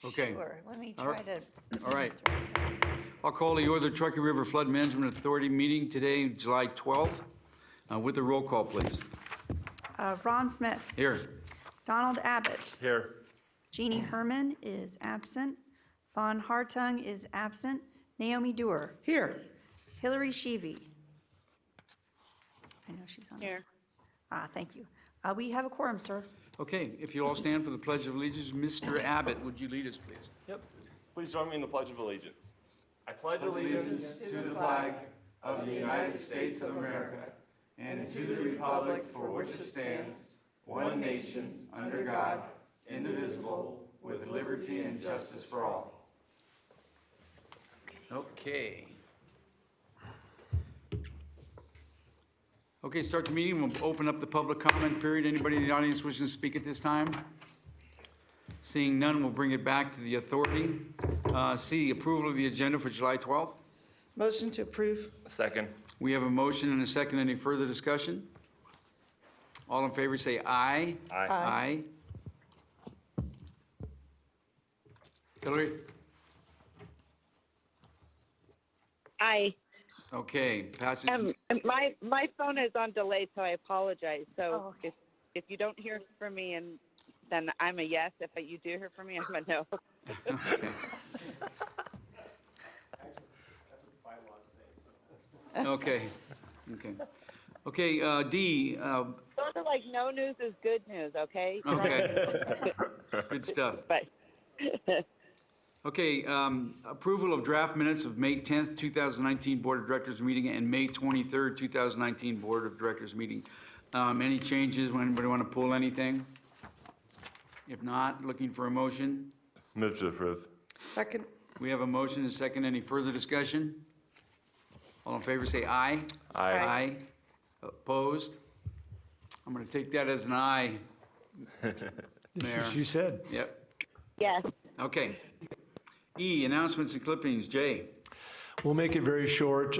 Okay. Sure, let me All try right. to. All right. I'll call the order Truckee River Flood Management Authority meeting today, July 12th, with a roll call, please. Ron Smith. Here. Donald Abbott. Here. Jeannie Herman is absent. Vaughn Hartung is absent. Naomi Dewar. Here. Hillary Sheevy. I know she's on. Here. Thank you. We have a quorum, sir. Okay, if you all stand for the Pledge of Allegiance, Mr. Abbott, would you lead us, please? Yep. Please join me in the Pledge of Allegiance. I pledge allegiance to the flag of the United States of America and to the republic for which it stands, one nation, under God, indivisible, with liberty and justice for all. Okay. Okay, start the meeting. We'll open up the public comment period. Anybody in the audience wishing to speak at this time? Seeing none, we'll bring it back to the authority. C, approval of the agenda for July 12th. Motion to approve. Second. We have a motion and a second. Any further discussion? All in favor say aye. Aye. Aye. Hillary? Aye. Okay, passes. My phone is on delay, so I apologize. So Oh, okay. if you don't hear from me, and then I'm a yes. If you do hear from me, I'm a no. Okay. Okay. Okay, D, Sort of like no news is good news. Okay. okay, good stuff. But Okay, approval of draft minutes of May 10th, 2019 Board of Directors meeting and May 23rd, 2019 Board of Directors meeting. Any changes? Anybody want to pull anything? If not, looking for a motion. Move to approve. Second. We have a motion and a second. Any further discussion? All in favor say aye. Aye. Aye. Opposed? I'm going to take that as an aye. That's Mayor. what she said. Yep. yes. Okay. E, announcements and clippings. Jay. We'll make it very short.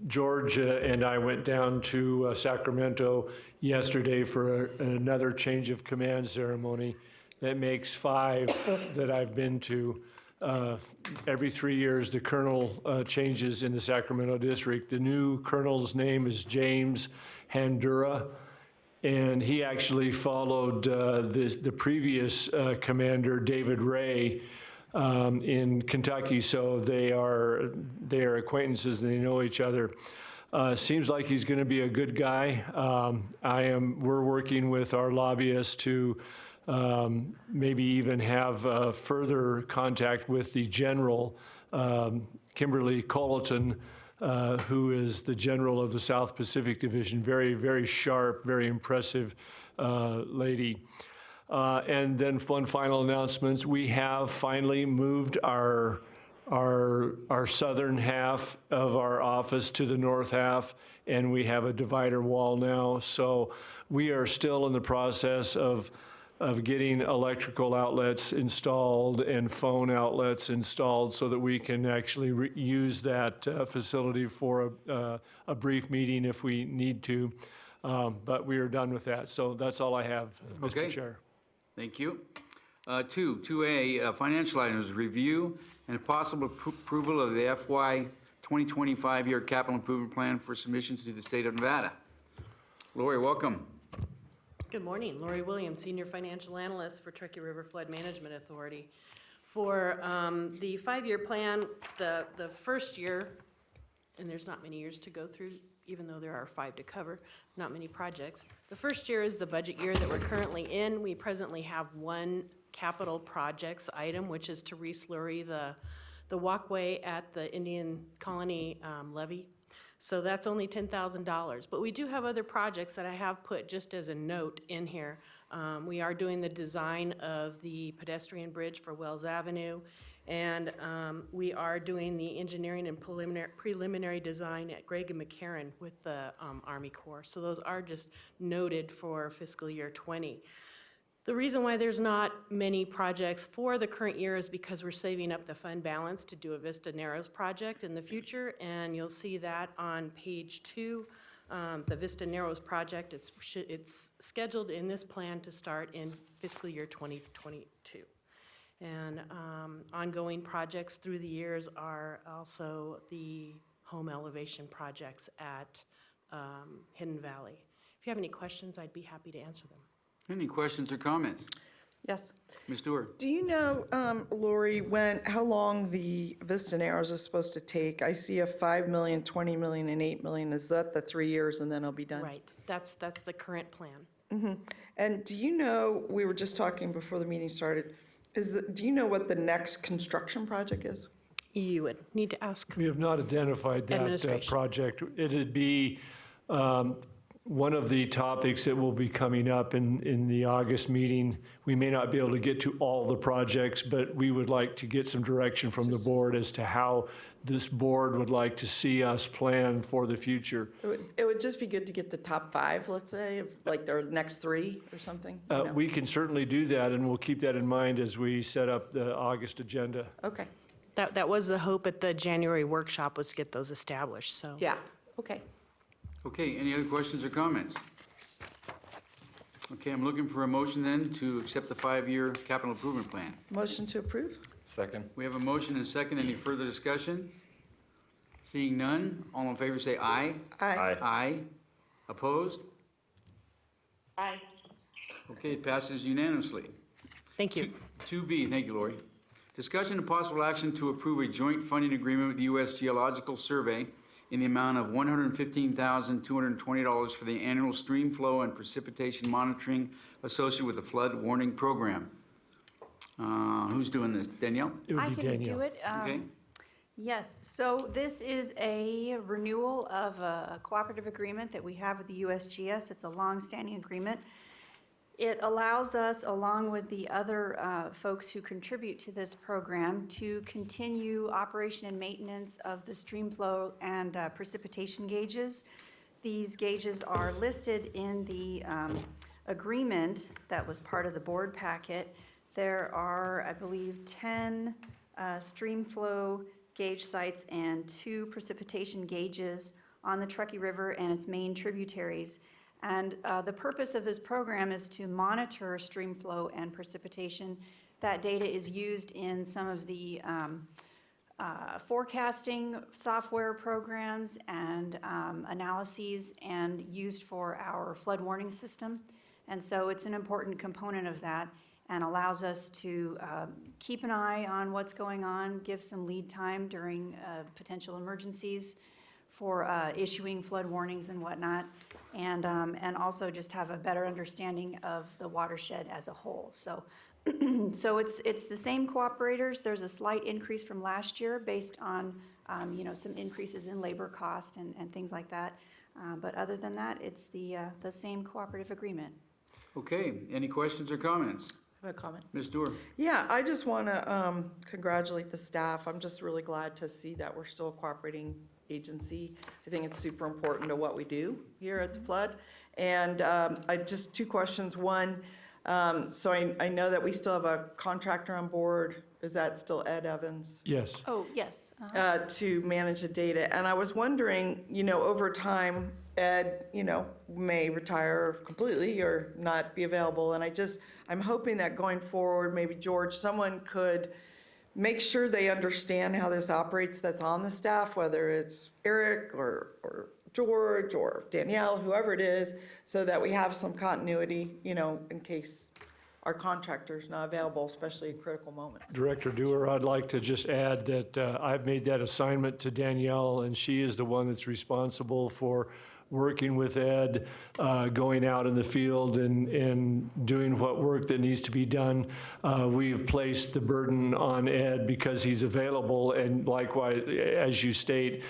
George and I went down to Sacramento yesterday for another change of command ceremony. That makes 5 that I've been to. Every 3 years, the colonel changes in the Sacramento district. The new colonel's name is James Handura, and he actually followed the previous commander, David Ray, in Kentucky. So they are acquaintances and they know each other. Seems like he's going to be a good guy. We're working with our lobbyists to maybe even have further contact with the general, Kimberly Colleton, who is the general of the South Pacific Division. Very, very sharp, very impressive lady. And then one final announcements. We have finally moved our southern half of our office to the north half, and we have a divider wall now. So we are still in the process of getting electrical outlets installed and phone outlets installed so that we can actually use that facility for a brief meeting if we need to. But we are done with that. So that's all I have, Mr. Okay. Chair. Thank you. 2A, financial items, review and possible approval of the FY 2025 year capital improvement plan for submissions to the state of Nevada. Lori, welcome. Good morning, Lori Williams, Senior Financial Analyst for Truckee River Flood Management Authority. For the 5-year plan, the first year, and there's not many years to go through, even though there are 5 to cover, not many projects. The first year is the budget year that we're currently in. We presently have 1 capital projects item, which is to re-slurry the walkway at the Indian Colony levee. So that's only $10,000. But we do have other projects that I have put just as a note in here. We are doing the design of the pedestrian bridge for Wells Avenue. And we are doing the engineering and preliminary design at Gregg and McCarran with the Army Corps. So those are just noted for fiscal year 20. The reason why there's not many projects for the current year is because we're saving up the fund balance to do a Vista Narrows project in the future, and you'll see that on page 2. The Vista Narrows project, it's scheduled in this plan to start in fiscal year 2022. And ongoing projects through the years are also the home elevation projects at Hidden Valley. If you have any questions, I'd be happy to answer them. Any questions or comments? Yes. Ms. Stewart? Do you know, Lori, how long the Vista Narrows is supposed to take? I see a 5 million, 20 million, and 8 million. Is that the 3 years and then it'll be done? Right, that's the current plan. And do you know, we were just talking before the meeting started, do you know what the next construction project is? You would need to ask. We have not identified that Administration. project. It'd be one of the topics that will be coming up in the August meeting. We may not be able to get to all the projects, but we would like to get some direction from the board as to how this board would like to see us plan for the future. It would just be good to get the top 5, let's say, of, like the next 3 or something? you know? We can certainly do that, and we'll keep that in mind as we set up the August agenda. Okay, That was the hope at the January workshop, was to get those established, so. yeah, okay. Okay, any other questions or comments? Okay, I'm looking for a motion then to accept the 5-year capital improvement plan. Motion to approve? Second. We have a motion and a second. Any further discussion? Seeing none, all in favor say aye. Aye. Aye. Opposed? Aye. Okay, it passes unanimously. Thank you. 2B, thank you, Lori. Discussion and possible action to approve a joint funding agreement with the U.S. Geological Survey in the amount of $115,220 for the annual stream flow and precipitation monitoring associated with the flood warning program. Who's doing this? Danielle? It would I be can Danielle. do it. Okay. Yes, so this is a renewal of a cooperative agreement that we have with the USGS. It's a longstanding agreement. It allows us, along with the other folks who contribute to this program, to continue operation and maintenance of the stream flow and precipitation gauges. These gauges are listed in the agreement that was part of the board packet. There are, I believe, 10 stream flow gauge sites and 2 precipitation gauges on the Truckee River and its main tributaries. And the purpose of this program is to monitor stream flow and precipitation. That data is used in some of the forecasting software programs and analyses and used for our flood warning system. And so it's an important component of that and allows us to keep an eye on what's going on, give some lead time during potential emergencies for issuing flood warnings and whatnot, and also just have a better understanding of the watershed as a whole. So, so it's the same cooperators. There's a slight increase from last year based on some increases in labor cost and things like that. But other than that, it's the same cooperative agreement. Okay, any questions or comments? I have a comment. Ms. Dewar? Yeah, I just want to congratulate the staff. I'm just really glad to see that we're still a cooperating agency. I think it's super important to what we do here at the flood. And I just 2 questions. One, so I know that we still have a contractor on board. Is that still Ed Evans? Yes. Oh, yes. To manage the data. And I was wondering, over time, Ed, may retire completely or not be available. And I'm hoping that going forward, maybe George, someone could make sure they understand how this operates that's on the staff, whether it's Eric or George or Danielle, whoever it is, so that we have some continuity, in case our contractor's not available, especially at a critical moment. Director Dewar, I'd like to just add that I've made that assignment to Danielle, and she is the one that's responsible for working with Ed, going out in the field and doing what work that needs to be done. We've placed the burden on Ed because he's available, and likewise, as you state,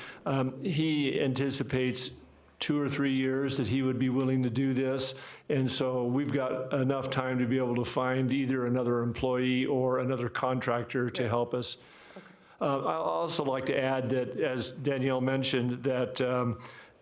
he anticipates 2 or 3 years that he would be willing to do this. And so we've got enough time to be able to find either another employee or another contractor to help us. I'd also like to add that, as Danielle mentioned, that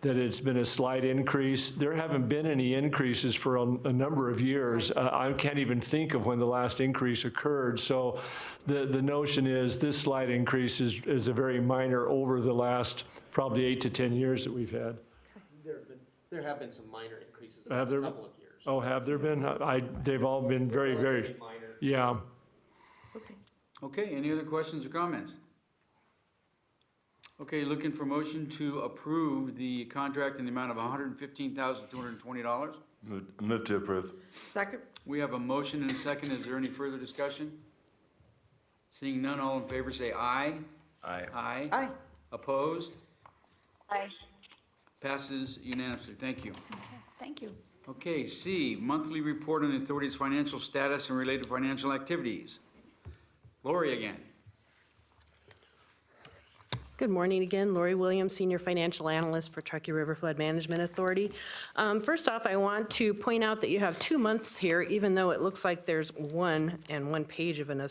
it's been a slight increase. There haven't been any increases for a number of years. I can't even think of when the last increase occurred. So the notion is this slight increase is a very minor over the last probably 8 to 10 years that we've had. There have been some minor increases in the Have last there? couple of years. Oh, have there been? They've all been very, very, Minor. yeah. Okay, Okay, any other questions or comments? Okay, looking for motion to approve the contract in the amount of $115,220. Move to approve. Second? We have a motion and a second. Is there any further discussion? Seeing none, all in favor say aye. Aye. Aye. Aye. Opposed? Aye. Passes unanimously. Thank you. Thank you. Okay, C, monthly report on the authority's financial status and related financial activities. Lori again. Good morning again, Lori Williams, Senior Financial Analyst for Truckee River Flood Management Authority. First off, I want to point out that you have 2 months here, even though it looks like there's one page of a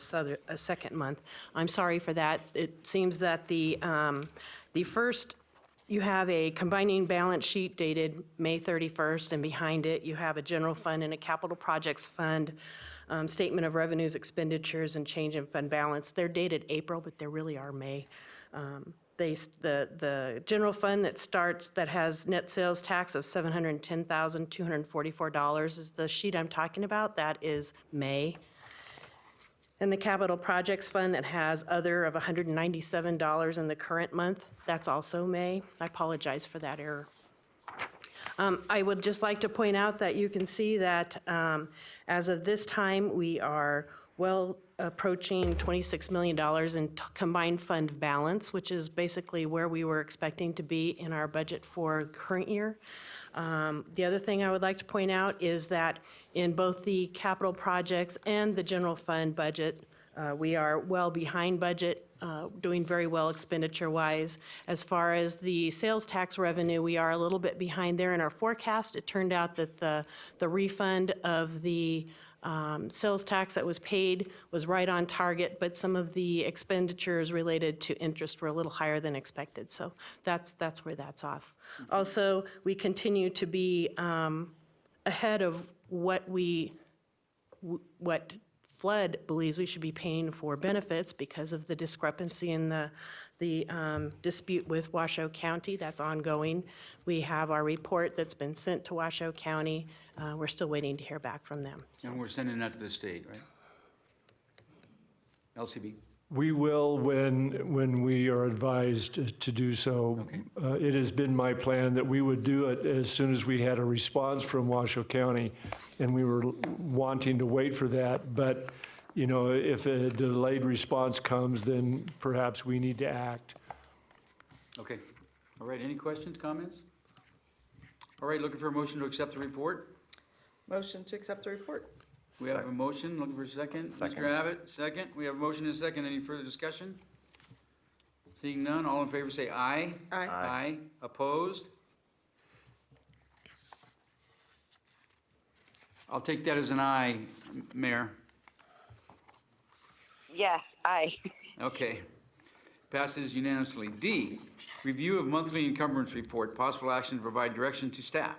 second month. I'm sorry for that. It seems that the first, you have a combining balance sheet dated May 31st, and behind it, you have a general fund and a capital projects fund, statement of revenues, expenditures, and change in fund balance. They're dated April, but they really are May. The general fund that has net sales tax of $710,244 is the sheet I'm talking about. That is May. And the capital projects fund that has other of $197 in the current month, that's also May. I apologize for that error. I would just like to point out that you can see that as of this time, we are well approaching $26 million in combined fund balance, which is basically where we were expecting to be in our budget for the current year. The other thing I would like to point out is that in both the capital projects and the general fund budget, we are well behind budget, doing very well expenditure-wise. As far as the sales tax revenue, we are a little bit behind there in our forecast. It turned out that the refund of the sales tax that was paid was right on target, but some of the expenditures related to interest were a little higher than expected. So that's where that's off. Also, we continue to be ahead of what Flood believes we should be paying for benefits because of the discrepancy in the dispute with Washoe County. That's ongoing. We have our report that's been sent to Washoe County. We're still waiting to hear back from them. So. And we're sending that to the state, right? LCB. We will when we are advised to do so. Okay. It has been my plan that we would do it as soon as we had a response from Washoe County, and we were wanting to wait for that. But, you know, if a delayed response comes, then perhaps we need to act. Okay. All right, any questions, comments? All right, looking for a motion to accept the report? Motion to accept the report. We have a motion, looking for a second. Second. Mr. Abbott, second. We have a motion and a second. Any further discussion? Seeing none, all in favor say aye. Aye. Aye. Opposed? I'll take that as an aye, Mayor. Yes, aye. Okay. Passes unanimously. D, review of monthly encumbrance report, possible action to provide direction to staff.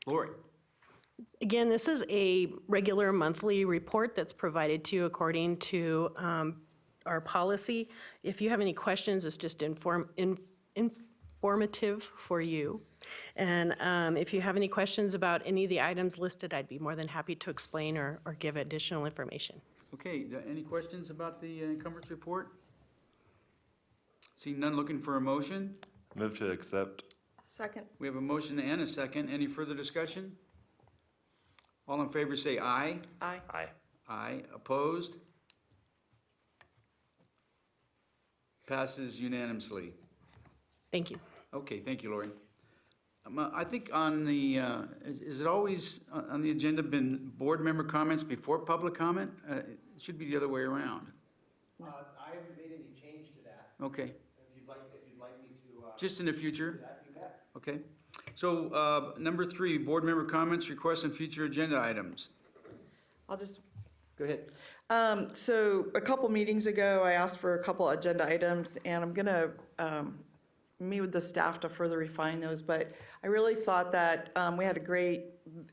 Lori. Again, this is a regular monthly report that's provided to you according to our policy. If you have any questions, it's just informative for you. And if you have any questions about any of the items listed, I'd be more than happy to explain or give additional information. Okay, any questions about the encumbrance report? Seeing none, looking for a motion. Move to accept. Second. We have a motion and a second. Any further discussion? All in favor say aye. Aye. Aye. Aye. Opposed? Passes unanimously. Thank you. Okay, thank you, Lori. I think on the, is it always on the agenda been board member comments before public comment? It should be the other way around. I haven't made any change to that. Okay, If you'd like me to, just in the future? do that, you bet. Okay. So, number 3, board member comments, requests, and future agenda items. I'll just Go ahead. So a couple meetings ago, I asked for a couple agenda items, and I'm going to meet with the staff to further refine those. But I really thought that we had a great,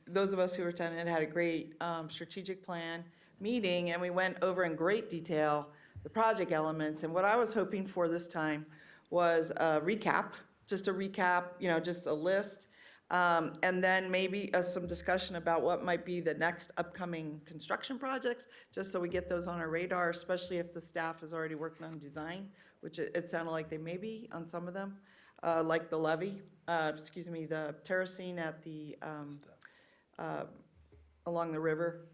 those of us who attended had a great strategic plan meeting, and we went over in great detail the project elements. And what I was hoping for this time was a recap, just a recap, you know, just a list And then maybe some discussion about what might be the next upcoming construction projects, just so we get those on our radar, especially if the staff is already working on design, which it sounded like they may be on some of them, like the levee, the terracing at the, along the river.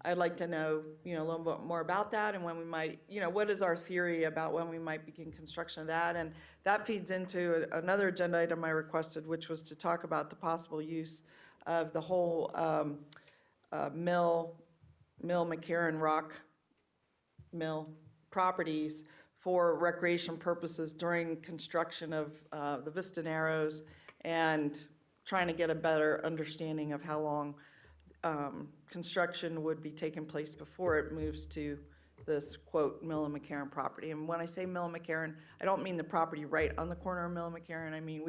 I'd like to know, a little bit more about that and when we might, what is our theory about when we might begin construction of that? And that feeds into another agenda item I requested, which was to talk about the possible use of the whole Mill McCarran Rock Mill properties for recreation purposes during construction of the Vista Narrows and trying to get a better understanding of how long construction would be taking place before it moves to this, quote, Mill and McCarran property. And when I say Mill and McCarran, I don't mean the property right on the corner of Mill and McCarran. I mean,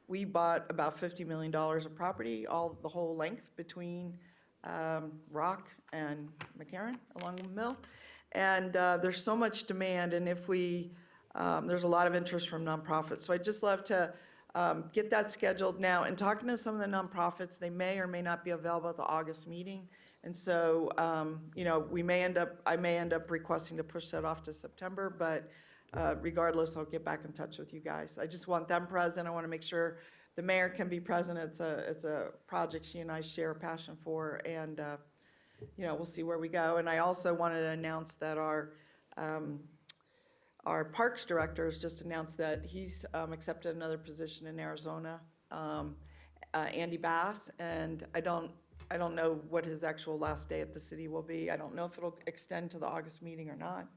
we bought about $50 million of property, the whole length between Rock and McCarran along the mill. And there's so much demand, and if there's a lot of interest from nonprofits. So I'd just love to get that scheduled now. And talking to some of the nonprofits, they may or may not be available at the August meeting. And so, I may end up requesting to push that off to September, but regardless, I'll get back in touch with you guys. I just want them present. I want to make sure the mayor can be present. It's a project she and I share a passion for, and we'll see where we go. And I also wanted to announce that our parks director has just announced that he's accepted another position in Arizona, Andy Bass, and I don't know what his actual last day at the city will be. I don't know if it'll extend to the August meeting or not.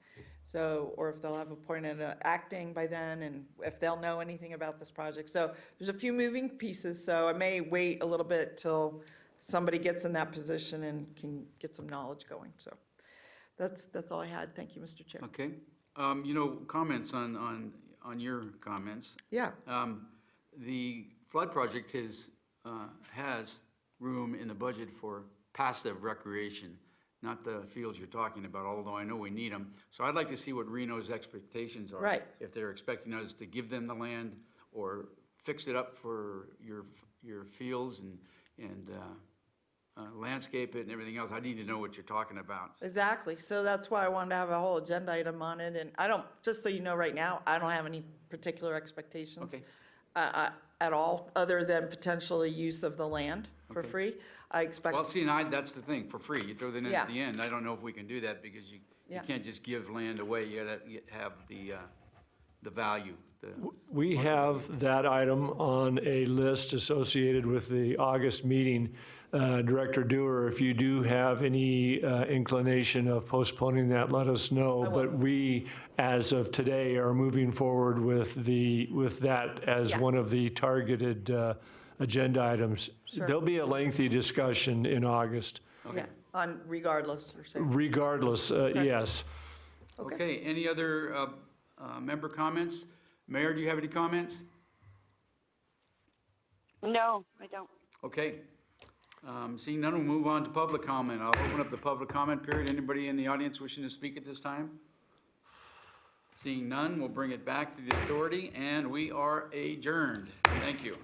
So, or if they'll have appointed acting by then, and if they'll know anything about this project. So there's a few moving pieces, so I may wait a little bit till somebody gets in that position and can get some knowledge going. So that's all I had. Thank you, Mr. Chair. Okay. Comments on your comments. Yeah. The flood project has room in the budget for passive recreation, not the fields you're talking about, although I know we need them. So I'd like to see what Reno's expectations are. Right. If they're expecting us to give them the land or fix it up for your fields and landscape it and everything else. I need to know what you're talking about. Exactly. So that's why I wanted to have a whole agenda item on it. And just so you know right now, I don't have any particular expectations Okay. At all, other than potentially use of the land for Okay. free. I expect. Well, see, that's the thing, for free. You throw that in Yeah. at the end. I don't know if we can do that because you Yeah. can't just give land away. You gotta have the value. We have that item on a list associated with the August meeting. Director Dewar, if you do have any inclination of postponing that, let us know. I will. But we, as of today, are moving forward with that as Yeah. one of the targeted agenda items. Sure. There'll be a lengthy discussion in August, Yeah, on regardless, you're saying. regardless, yes. Okay, any other member comments? Mayor, do you have any comments? No, I don't. Okay. Seeing none, we'll move on to public comment. I'll open up the public comment period. Anybody in the audience wishing to speak at this time? Seeing none, we'll bring it back to the authority, and we are adjourned. Thank you.